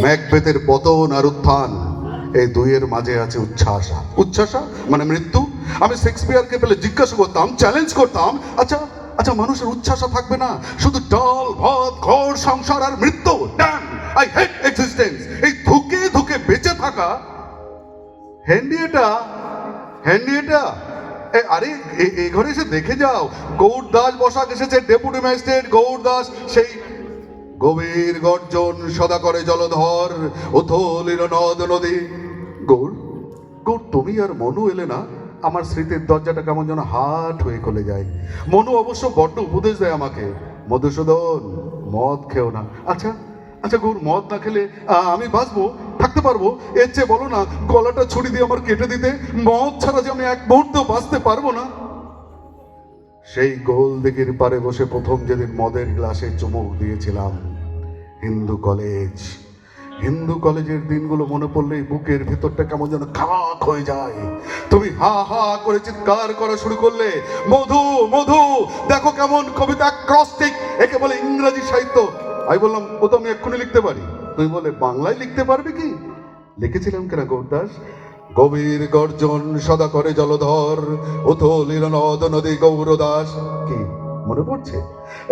ম্যাকবেথের পতন আর উত্থান, এই দুইয়ের মাঝে আছে উচ্ছ্বাসা। উচ্ছ্বাসা মানে মৃত্যু। আমি শেক্সপিয়ারকে পেলে জিজ্ঞাসা করতাম, চ্যালেঞ্জ করতাম, আচ্ছা আচ্ছা মানুষের উচ্ছ্বাসা থাকবে না, শুধু ডাল ভাত ঘর সংসার আর মৃত্যু? Damn, I hate existence. এই ধুকে ধুকে বেঁচে থাকা হেনরিয়েটা, হেনরিয়েটা আরে এই ঘরে এসে দেখে যাও, গৌর দাস বসাক এসেছে, ডেপুটি ম্যাজিস্ট্রেট গৌর দাস। সেই গভীর গর্জন সদা করে জলধর, উথলিল নদ নদী। গৌর, গৌর তুমি আর মনু এলে না, আমার স্মৃতির দরজাটা কেমন যেন হাট হয়ে খুলে যায়। মনু অবশ্য বড্ড উপদেশ দেয় আমাকে, মধুসূদন মদ খেও না। আচ্ছা আচ্ছা গৌর, মদ না খেলে আমি বাঁচবো, থাকতে পারবো? এর চেয়ে বলো না গলাটা ছুরি দিয়ে আমার কেটে দিতে, মদ ছাড়া যে আমি এক মুহূর্তেও বাঁচতে পারবো না। সেই গোল দিঘির পারে বসে প্রথম যেদিন মদের গ্লাসে চুমুক দিয়েছিলাম, হিন্দু কলেজ, হিন্দু কলেজের দিনগুলো মনে পড়লেই বুকের ভেতরটা কেমন যেন খাক হয়ে যায়। তুমি হা হা করে চিৎকার করা শুরু করলে, মধু মধু দেখো কেমন কবিতা ক্রস্টিক, একে বলে ইংরেজি সাহিত্য। আমি বললাম ও তো আমি এক্ষুনি লিখতে পারি। তুমি বলে বাংলায় লিখতে পারবে কি? লিখেছিলাম কেনা গৌরদাস, গভীর গর্জন সদা করে জলধর, উথলিল নদ নদী গৌরদাস। কি মনে পড়ছে?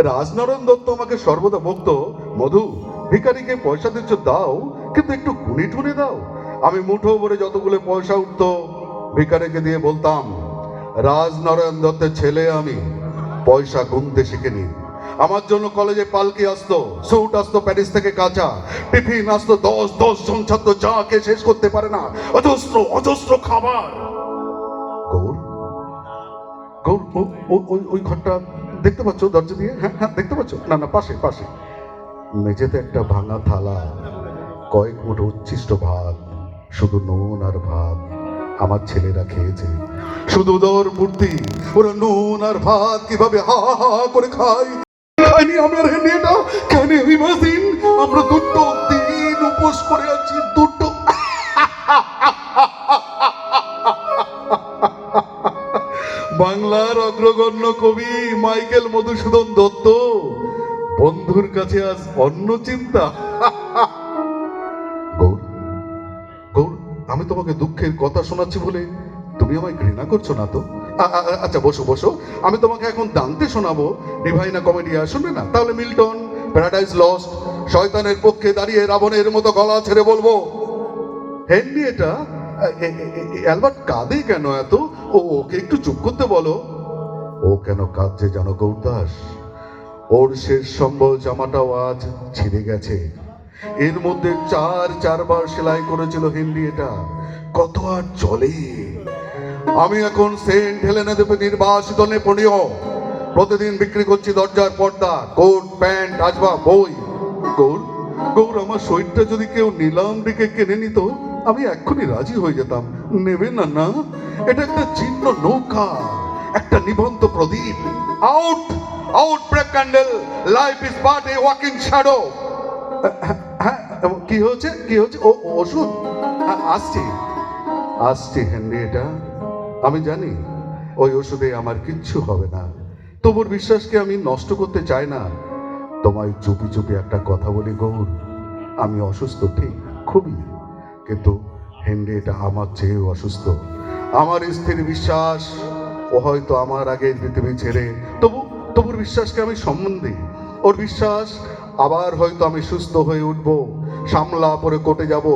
রাজনারায়ণ দত্ত আমাকে সর্বদা বলতো, মধু ভিখারিকে পয়সা দিচ্ছ দাও, কিন্তু একটু গুনে টুনে দাও। আমি মুঠো ভরে যতগুলো পয়সা উঠতো ভিখারিকে দিয়ে বলতাম, রাজনারায়ণ দত্তের ছেলে আমি, পয়সা গুনতে শিখিনি। আমার জন্য কলেজে পালকি আসতো, স্যুট আসতো প্যারিস থেকে কাঁচা, টিফিন আসতো 10 জন ছাত্র যা খেয়ে শেষ করতে পারে না, অজস্র অজস্র খাবার। গৌর, গৌর ওই ঘরটা দেখতে পাচ্ছ দরজা দিয়ে? হ্যাঁ হ্যাঁ দেখতে পাচ্ছ? না না পাশে পাশে মেঝেতে একটা ভাঙা থালা, কয়েক মুঠো উচ্ছিষ্ট ভাত, শুধু নুন আর ভাত। আমার ছেলেরা খেয়েছে, শুধু উদর পূর্তি, ওরা নুন আর ভাত কিভাবে হা হা করে খায়। খাইনি আমি আর হেনরিয়েটা, কেন বিমাসিন আমরা দুটো দিন উপোস করে আছি, দুটো। বাংলার অগ্রগণ্য কবি মাইকেল মধুসূদন দত্ত বন্ধুর কাছে আজ অন্য চিন্তা। গৌর, গৌর আমি তোমাকে দুঃখের কথা শোনাচ্ছি বলে তুমি আমায় ঘৃণা করছো না তো? আচ্ছা বসো বসো, আমি তোমাকে এখন দান্তে শোনাবো, ডিভাইনা কমেডিয়া। শুনবে না? তাহলে মিল্টন, প্যারাডাইস লস্ট। শয়তানের পক্ষে দাঁড়িয়ে রাবণের মতো গলা ছেড়ে বলবো, হেনরিয়েটা অ্যালবার্ট কাঁদে কেন এত? ওকে একটু চুপ করতে বলো। ও কেন কাঁদছে জানো গৌরদাস? ওর শেষ সম্বল জামাটাও আজ ছিঁড়ে গেছে। এর মধ্যে চারবার সেলাই করেছিল হেনরিয়েটা, কত আর চলে। আমি এখন সেন্ট হেলেনা দ্বীপে নির্বাসিত নেপোলিয়, প্রতিদিন বিক্রি করছি দরজার পর্দা, কোট প্যান্ট আসবাব বই। গৌর, গৌর আমার শরীরটা যদি কেউ নিলাম দিকে কিনে নিত আমি এক্ষুনি রাজি হয়ে যেতাম। নেবে না? না, এটা একটা চিহ্ন নৌকা, একটা নিবন্ত প্রদীপ। Out out brief candle, life is but a walking shadow. হ্যাঁ কি হয়েছে কি হয়েছে? ও ওষুধ আসছি আসছি হেনরিয়েটা, আমি জানি ওই ওষুধে আমার কিচ্ছু হবে না। তোমার বিশ্বাসকে আমি নষ্ট করতে চাই না। তোমায় চুপি চুপি একটা কথা বলি গৌর, আমি অসুস্থ ঠিক, খুবই, কিন্তু হেনরিয়েটা আমার চেয়েও অসুস্থ। আমার স্ত্রীর বিশ্বাস ও হয়তো আমার আগে পৃথিবী ছেড়ে, তবুর বিশ্বাসকে আমি সম্মান দিই। ওর বিশ্বাস আবার হয়তো আমি সুস্থ হয়ে উঠবো, সামলা পরে কোর্টে যাব,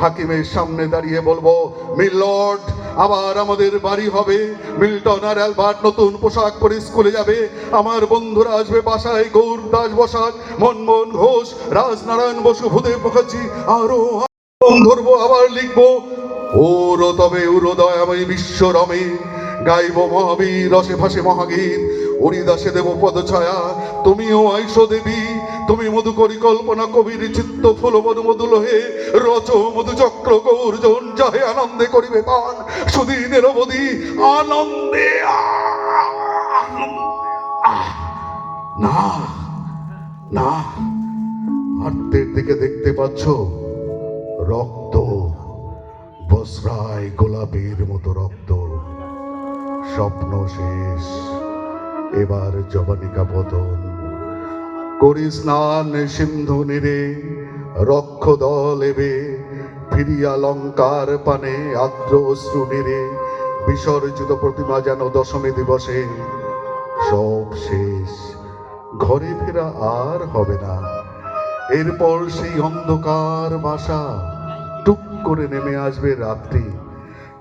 হাকিমের সামনে দাঁড়িয়ে বলবো, মিলর্ড আবার আমাদের বাড়ি হবে, মিল্টন আর অ্যালবার্ট নতুন পোশাক পরে স্কুলে যাবে, আমার বন্ধুরা আসবে বাসায়, গৌর দাস বসাক, মনমোহন ঘোষ, রাজনারায়ণ বসু, ভূদেব মুখার্জি, আরো ধরবো, আবার লিখবো, ওরো তবে উরোদয় আমি বিশ্বরমে, গাইব মহাবীর রসে ভাসে মহাগীত, হরিদাসে দেব পদছায়া, তুমিও আইসো দেবী, তুমি মধু করি কল্পনা, কবির চিত্ত ফুল মধু মধু লোহে, রচ মধু চক্র গৌরজন যাহে আনন্দে করিবে পান, সুদিনের অবধি আনন্দে। না না, হাতের দিকে দেখতে পাচ্ছ রক্ত, বসরায় গোলাপের মতো রক্ত। স্বপ্ন শেষ, এবার জবানিকা পতন। করি স্নান সিন্ধু নীরে, রক্ষ দল এবে ফিরিয়া লঙ্কার পানে আদ্র অশ্রু নিরে বিসর্জিত প্রতিমা যেন দশমী দিবসে সব শেষ, ঘরে ফেরা আর হবে না। এরপর সেই অন্ধকার বাসা, টুক করে নেমে আসবে রাত্রি,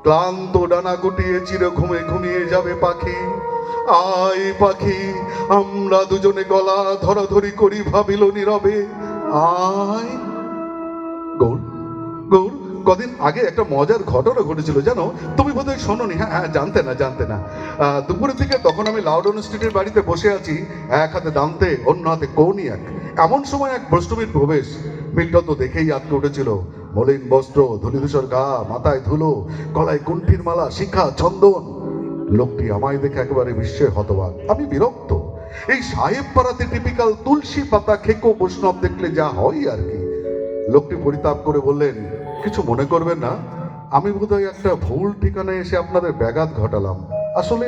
ক্লান্ত ডানা গুটিয়ে চির ঘুমে ঘুমিয়ে যাবে পাখি। আয় পাখি, আমরা দুজনে গলা ধরাধরি করি ভাবিল নীরবে, আয়। গৌর, গৌর, কদিন আগে একটা মজার ঘটনা ঘটেছিল জানো, তুমি বোধহয় শোনোনি। হ্যাঁ হ্যাঁ, জানতে না। দুপুরের দিকে তখন আমি লাউডন স্ট্রিটের বাড়িতে বসে আছি, এক হাতে দান্তে অন্য হাতে কৌনিয়াক। এমন সময় এক বৈষ্ণবীর প্রবেশ। মিল্টন তো দেখেই আটকে উঠেছিল। মলিন বস্ত্র, ধূলিধূসর গা, মাথায় ধুলো, গলায় কুণ্ঠির মালা, শিখা, চন্দন। লোকটি আমায় দেখে একেবারে বিস্ময়ে হতবাক। আমি বিরক্ত। এই সাহেব পাড়াতে টিপিক্যাল তুলসী পাতা খেকো বৈষ্ণব দেখলে যা হয় আর কি। লোকটি পরিতাপ করে বললেন, কিছু মনে করবেন না, আমি বোধহয় একটা ভুল ঠিকানায় এসে আপনাদের ব্যাঘাত ঘটালাম। আসলে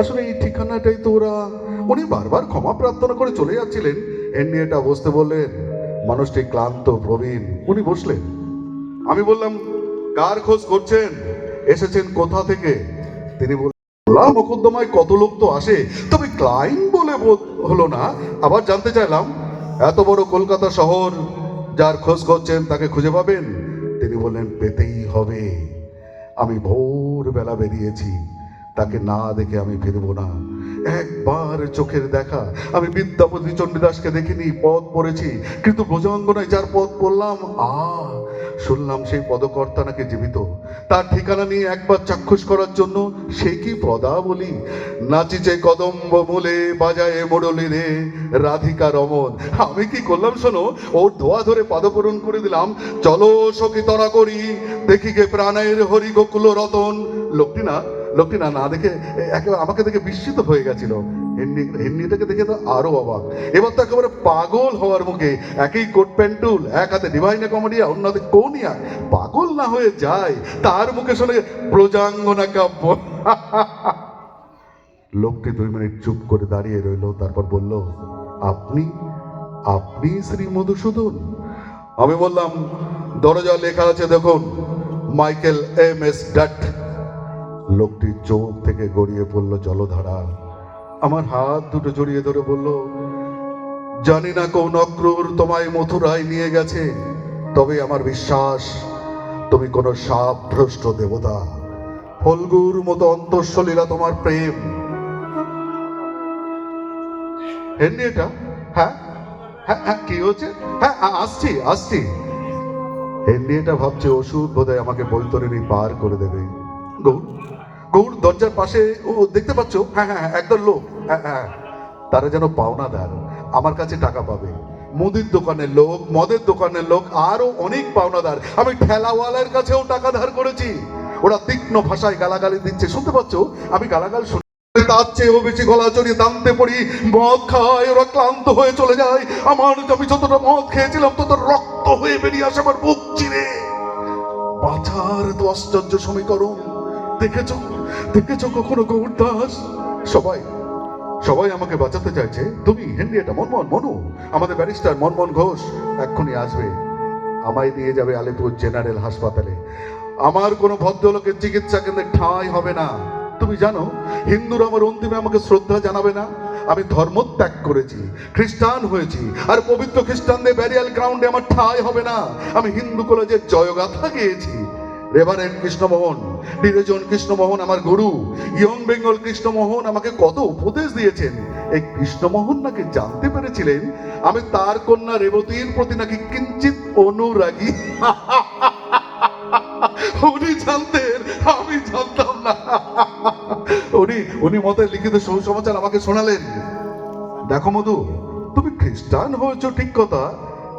আসলে এই ঠিকানাটাই তো ওরা। উনি বারবার ক্ষমা প্রার্থনা করে চলে যাচ্ছিলেন। হেনরিয়েটা বসতে বললেন। মানুষটি ক্লান্ত, প্রবীণ। উনি বসলেন। আমি বললাম, কার খোঁজ করছেন, এসেছেন কোথা থেকে? তিনি বললেন, মোকদ্দমায় কত লোক তো আসে, তবে ক্লায়েন্ট বলে বোধ হলো না। আবার জানতে চাইলাম, এত বড় কলকাতা শহর, যার খোঁজ করছেন তাকে খুঁজে পাবেন? তিনি বললেন, পেতেই হবে। আমি ভোরবেলা বেরিয়েছি, তাকে না দেখে আমি ফিরবো না। একবার চোখের দেখা। আমি বিদ্যাপতি চণ্ডীদাসকে দেখিনি, পদ পড়েছি, কিন্তু ব্রজাঙ্গনায় যার পদ পড়লাম, শুনলাম সেই পদকর্তা নাকি জীবিত। তার ঠিকানা নিয়ে একবার চাক্ষুষ করার জন্য সে কি পদাবলী! নাচিছে কদম্ব মূলে, বাজায় মুরলী রে, রাধিকা রমন। আমি কি করলাম শোনো, ওর দোয়া ধরে পাদপূরণ করে দিলাম। চলো সখী তরা করি, দেখি গে প্রাণের হরি গোকুল রতন। লোকটি না দেখে একেবারে আমাকে দেখে বিস্মিত হয়ে গেছিল। হেনরিটাকে দেখে তো আরো অবাক। এবার তো একেবারে পাগল হওয়ার মুখে। একই কোট প্যান্টুল, এক হাতে ডিভাইনা কমেডিয়া, অন্য হাতে কৌনিয়া। পাগল না হয়ে যায় তার মুখে শুনে ব্রজাঙ্গনা কাব্য। লোকটি 2 মিনিট চুপ করে দাঁড়িয়ে রইল, তারপর বলল, আপনি আপনি শ্রী মধুসূদন? আমি বললাম, দরজা লেখা আছে দেখুন, মাইকেল M.S. ডাট। লোকটির চোখ থেকে গড়িয়ে পড়ল জলধারা। আমার হাত দুটো জড়িয়ে ধরে বলল, জানি না কোন অক্রূর তোমায় মথুরায় নিয়ে গেছে, তবে আমার বিশ্বাস তুমি কোন সাপভ্রষ্ট দেবতা। ফল্গুর মতো অন্তঃসলীলা তোমার প্রেম। হেনরিয়েটা, হ্যাঁ হ্যাঁ হ্যাঁ, কি হচ্ছে? হ্যাঁ, আসছি। হেনরিয়েটা ভাবছে ওষুধ বোধহয় আমাকে বৈতরণী পার করে দেবে। গৌর দরজার পাশে, ও দেখতে পাচ্ছ? হ্যাঁ হ্যাঁ, একদল লোক। হ্যাঁ, তারা যেন পাওনাদার, আমার কাছে টাকা পাবে। মুদির দোকানের লোক, মদের দোকানের লোক, আরো অনেক পাওনাদার। আমি ঠেলাওয়ালার কাছেও টাকা ধার করেছি। ওরা তীক্ষ্ণ ভাষায় গালাগালি দিচ্ছে, শুনতে পাচ্ছ? আমি গালাগাল শুনি, তার চেয়েও বেশি গলা চড়িয়ে দামতে পড়ি। মদ খায়, ওরা ক্লান্ত হয়ে চলে যায়। আমি যতটা মদ খেয়েছিলাম তত রক্ত হয়ে বেরিয়ে আসে আমার বুক চিরে। বাঁচার তো আশ্চর্য সমীকরণ। দেখেছো কখনো গৌরদাস? সবাই আমাকে বাঁচাতে চাইছে। তুমি, হেনরিয়েটা, মনু, আমাদের ব্যারিস্টার মনমোহন ঘোষ এক্ষুনি আসবে, আমায় নিয়ে যাবে আলিপুর জেনারেল হাসপাতালে। আমার কোনো ভদ্রলোকের চিকিৎসা কেন্দ্রে ঠাঁই হবে না। তুমি জানো, হিন্দুরা আমার অন্তিমে আমাকে শ্রদ্ধা জানাবে না। আমি ধর্ম ত্যাগ করেছি, খ্রিস্টান হয়েছি, আর পবিত্র খ্রিস্টানদের ব্যারিয়াল গ্রাউন্ডে আমার ঠাঁই হবে না। আমি হিন্দু কলেজের জয়গাথা গেয়েছি। রেভারেন্ড কৃষ্ণমোহন, ডিরেজন কৃষ্ণমোহন আমার গুরু। ইয়ং বেঙ্গল কৃষ্ণমোহন আমাকে কত উপদেশ দিয়েছেন। এই কৃষ্ণমোহন নাকি জানতে পেরেছিলেন আমি তার কন্যা রেবতীর প্রতি নাকি কিঞ্চিত অনুরাগী। উনি জানতেন, আমি জানতাম না। উনি মতে লিখিত সুসমাচার আমাকে শোনালেন। দেখো মধু, তুমি খ্রিস্টান হয়েছো ঠিক কথা,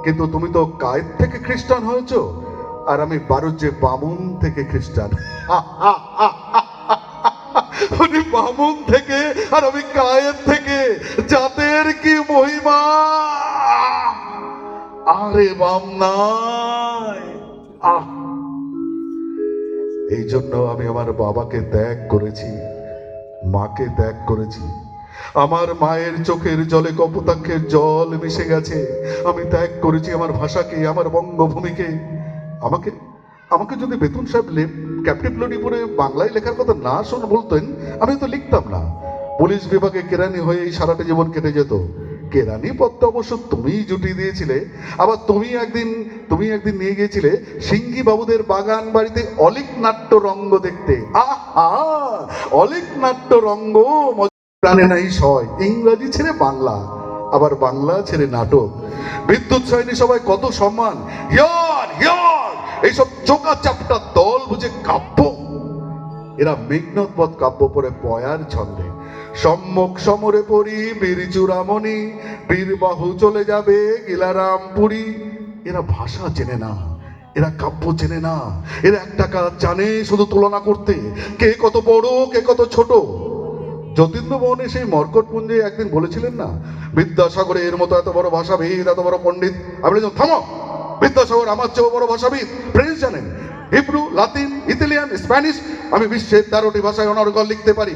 কিন্তু তুমি তো কায়েত থেকে খ্রিস্টান হয়েছো, আর আমি বারুজ্জে বামুন থেকে খ্রিস্টান। উনি বামুন থেকে আর আমি কায়েত থেকে। জাতের কি মহিমা! আরে বাম নাই। এই জন্য আমি আমার বাবাকে ত্যাগ করেছি, মাকে ত্যাগ করেছি, আমার মায়ের চোখের জলে কপোতাক্ষের জল মিশে গেছে। আমি ত্যাগ করেছি আমার ভাষাকে, আমার বঙ্গভূমিকে। আমাকে আমাকে যদি বেতন সাহেব ক্যাপ্টিভ লডি পরে বাংলায় লেখার কথা না বলতেন, আমি তো লিখতাম না। পুলিশ বিভাগে কেরানি হয়ে এই সারাটা জীবন কেটে যেত। কেরানি পদটা অবশ্য তুমিই জুটিয়ে দিয়েছিলে। আবার তুমি একদিন নিয়ে গিয়েছিলে সিংহী বাবুদের বাগান বাড়িতে অলিক নাট্য রঙ্গ দেখতে। আহা, অলিক নাট্য রঙ্গ প্রাণে নাই সয়। ইংরাজি ছেড়ে বাংলা, আবার বাংলা ছেড়ে নাটক। বিদ্যুৎ সৈনী সবাই কত সম্মান। হিয়ার হিয়ার, এইসব চোকা চাপটা দল বুঝে কাব্য। এরা মেঘনাদ বধ কাব্য পড়ে পয়ার ছন্দে। সম্মুখ সমরে পড়ি বীর চূড়ামণি, বীরবাহু চলে যাবে গিলারামপুরি। এরা ভাষা চেনে না, এরা কাব্য চেনে না। এরা একটা কাজ জানে শুধু তুলনা করতে, কে কত বড় কে কত ছোট। যতীন্দ্র মোহনে সেই মর্কটপুঞ্জে একদিন বলেছিলেন না, বিদ্যাসাগরের এর মতো এত বড় ভাষাবিদ, এত বড় পণ্ডিত। আমি বলেছিলাম থামো, বিদ্যাসাগর আমার চেয়েও বড় ভাষাবিদ। ফ্রেঞ্চ জানেন, হিব্রু, লাতিন, ইতালিয়ান, স্প্যানিশ। আমি বিশ্বের 13টি ভাষায় অনর্গল লিখতে পারি।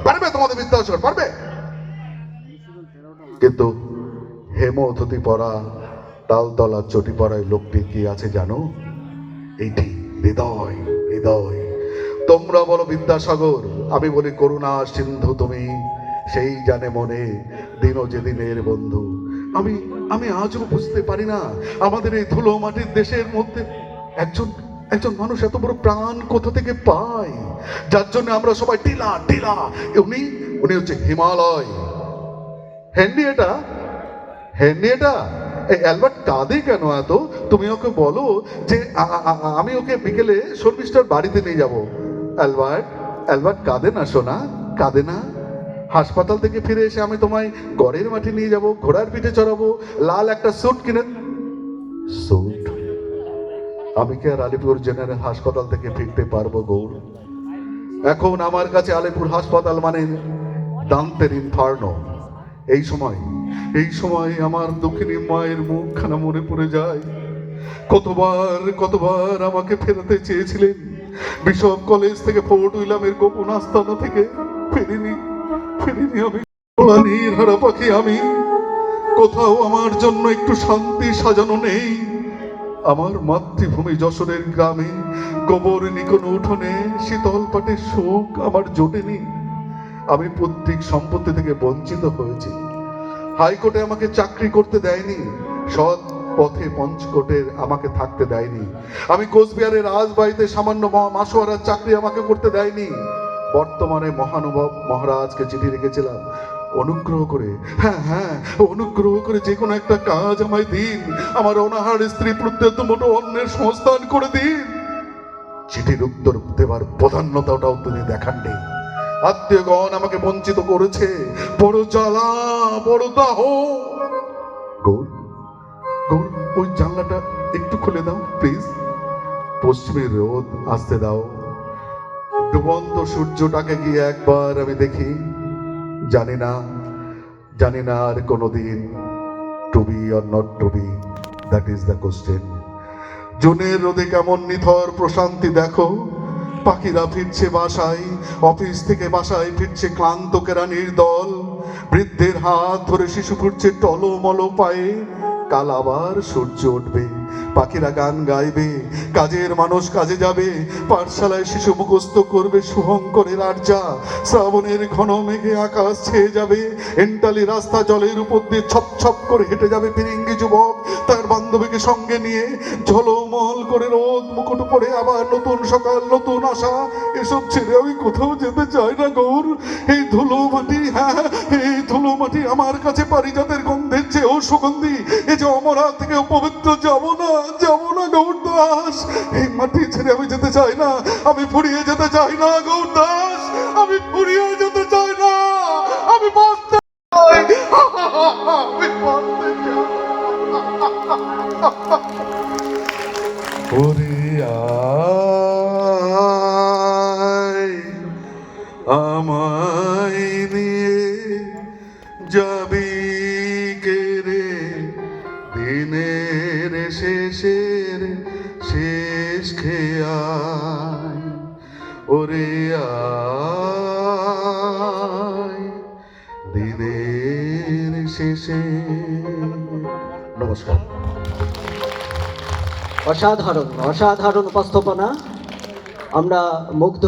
পারবে তোমাদের বিদ্যাসাগর পারবে? কিন্তু হেমধুতি পরা তালতলা চটি পরায় লোকটি কি আছে জানো? এইটি হৃদয়। হৃদয়। তোমরা বলো বিদ্যাসাগর, আমি বলি করুণা সিন্ধু তুমি। সেই জানে মনে দিনও যেদিনের বন্ধু। আমি আমি আজও বুঝতে পারি না আমাদের এই ধুলো মাটির দেশের মধ্যে একজন মানুষ এত বড় প্রাণ কোথা থেকে পায়, যার জন্য আমরা সবাই টিলা টিলা। উনি হচ্ছে হিমালয়। হেনরিয়েটা এই অ্যালবার্ট কাঁদে কেন এত? তুমি ওকে বলো যে আমি ওকে বিকেলে শর্মিষ্ঠার বাড়িতে নিয়ে যাব। অ্যালবার্ট কাঁদে না সোনা, কাঁদে না। হাসপাতাল থেকে ফিরে এসে আমি তোমায় গড়ের মাঠে নিয়ে যাব, ঘোড়ার পিঠে চড়াবো, লাল একটা স্যুট কিনে। স্যুট? আমি কি আর আলিপুর জেনারেল হাসপাতাল থেকে ফিরতে পারবো গৌর? এখন আমার কাছে আলিপুর হাসপাতাল মানে দান্তের ইনফার্নো। এই সময় আমার দক্ষিণী মায়ের মুখখানা মনে পড়ে যায়। কতবার আমাকে ফেরাতে চেয়েছিলেন বিশপ কলেজ থেকে ফোর্ট উইলামের গোপন আস্তানা থেকে। ফিরিনি আমি। হারা পাখি আমি। কোথাও আমার জন্য একটু শান্তি সাজানো নেই। আমার মাতৃভূমি যশোরের গ্রামে গোবর নিকোন উঠোনে শীতল পাটের সুখ আমার জোটেনি। আমি পৈতৃক সম্পত্তি থেকে বঞ্চিত হয়েছি। হাইকোর্টে আমাকে চাকরি করতে দেয়নি, সৎ পথে পঞ্চকোটের আমাকে থাকতে দেয়নি। আমি কোচবিহারের রাজবাড়িতে সামান্য মাসোয়ারার চাকরি আমাকে করতে দেয়নি। বর্তমানে মহানুভব মহারাজকে চিঠি লিখেছিলাম, অনুগ্রহ করে যে কোনো একটা কাজ আমায় দিন। আমার অনাহার স্ত্রী পুত্রের তো মোটো অন্যের সংস্থান করে দিন। চিঠির উত্তর দেবার প্রধান্যতাটাও তিনি দেখাননি। আত্মীয়গণ আমাকে বঞ্চিত করেছে। বড় জ্বালা, বড় দাহ। গৌর, ওই জানলাটা একটু খুলে দাও প্লিজ। পশ্চিমের রোদ আসতে দাও। ডুবন্ত সূর্যটাকে গিয়ে একবার আমি দেখি। জানি না আর কোনোদিন to be or not to be, that is the question. জুনের রোদে কেমন নিথর প্রশান্তি দেখো। পাখিরা ফিরছে বাসায়, অফিস থেকে বাসায় ফিরছে ক্লান্ত কেরানির দল। বৃদ্ধের হাত ধরে শিশু ফুটছে টলমল পায়ে। কাল আবার সূর্য উঠবে, পাখিরা গান গাইবে, কাজের মানুষ কাজে যাবে, পাঠশালায় শিশু মুখস্থ করবে শুভঙ্করের আর্যা। শ্রাবণের ঘন মেঘে আকাশ ছেয়ে যাবে, এন্টালি রাস্তা জলের উপর দিয়ে ছপ ছপ করে হেঁটে যাবে ফিরিঙ্গি যুবক তার বান্ধবীকে সঙ্গে নিয়ে। ঝলমল করে রোদ মুকুট পড়ে আবার নতুন সকাল, নতুন আশা। এসব ছেড়ে আমি কোথাও যেতে চাই না গৌর। এই ধুলো মাটি, এই ধুলো মাটি আমার কাছে পারিজাতের গন্ধের চেয়েও সুগন্ধি। এই যে অমরা থেকে পবিত্র যাবো না গৌর দাস। এই মাটি ছেড়ে আমি যেতে চাই না। আমি ফুরিয়ে যেতে চাই না গৌর দাস। আমি ফুরিয়ে যেতে চাই না। আমি বাঁচতে চাই। আমি বাঁচতে চাই। ওরে আয়, আমায় নিয়ে যাবি কে রে দিনের শেষের শেষ খেয়াল। ওরে আয় নমস্কার। অসাধারণ অসাধারণ উপস্থাপনা, আমরা মুগ্ধ।